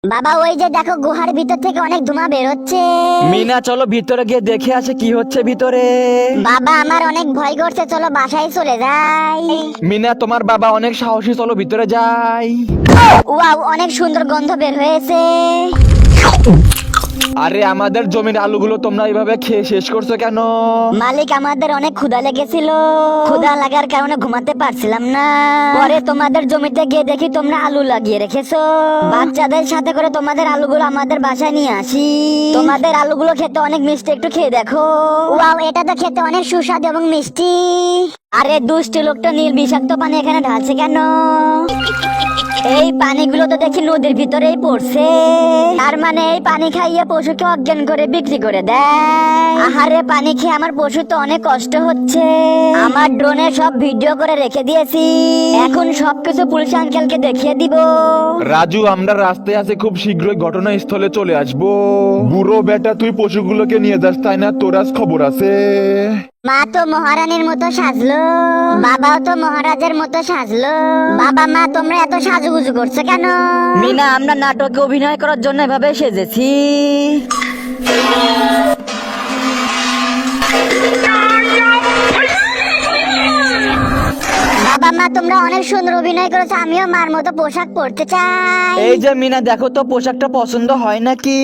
বাবা ওই যে দেখো গুহার ভিতর থেকে অনেক ধোঁয়া বের হচ্ছে। মিনা চলো ভিতরে গিয়ে দেখে আসে কি হচ্ছে ভিতরে। বাবা আমার অনেক ভয় করছে, চলো বাসায় চলে যাই। মিনা তোমার বাবা অনেক সাহসী, চলো ভিতরে যাই। ওয়াও অনেক সুন্দর গন্ধ বের হয়েছে। আরে আমাদের জমির আলুগুলো তোমরা এইভাবে খেয়ে শেষ করছো কেন? মালিক আমাদের অনেক ক্ষুধা লেগেছিল, ক্ষুধা লাগার কারণে ঘুমাতে পারছিলাম না। পরে তোমাদের জমিতে গিয়ে দেখি তোমরা আলু লাগিয়ে রেখেছো। বাচ্চাদের সাথে করে তোমাদের আলুগুলো আমাদের বাসায় নিয়ে আসি। তোমাদের আলুগুলো খেতে অনেক মিষ্টি, একটু খেয়ে দেখো। ওয়াও এটা তো খেতে অনেক সুস্বাদু এবং মিষ্টি। আরে দুষ্টি লোকটা নীল বিষাক্ত পানি এখানে ঢালছে কেন? এই পানিগুলো তো দেখি নদীর ভিতরেই পড়ছে। তার মানে এই পানি খাইয়ে পশুকে অজ্ঞান করে বিক্রি করে দেয়। আহারে পানি খেয়ে আমার পশু তো অনেক কষ্ট হচ্ছে। আমার ড্রোনে সব ভিডিও করে রেখে দিয়েছি, এখন সবকিছু পুলিশ আঙ্কেলকে দেখিয়ে দিব। রাজু আমরা রাস্তায় আছে, খুব শীঘ্রই ঘটনাস্থলে চলে আসবো। বুড়ো বেটা তুই পশুগুলোকে নিয়ে যাস তাই না? তোর আজ খবর আছে। মা তো মহারানীর মতো সাজলো, বাবাও তো মহারাজের মতো সাজলো। বাবা মা তোমরা এত সাজুগুজু করছো কেন? মিনা আমরা নাটকে অভিনয় করার জন্য এভাবে সেজেছি। বাবা মা তোমরা অনেক সুন্দর অভিনয় করেছো, আমিও মার মতো পোশাক পরতে চাই। এই যে মিনা দেখো তো পোশাকটা পছন্দ হয় নাকি?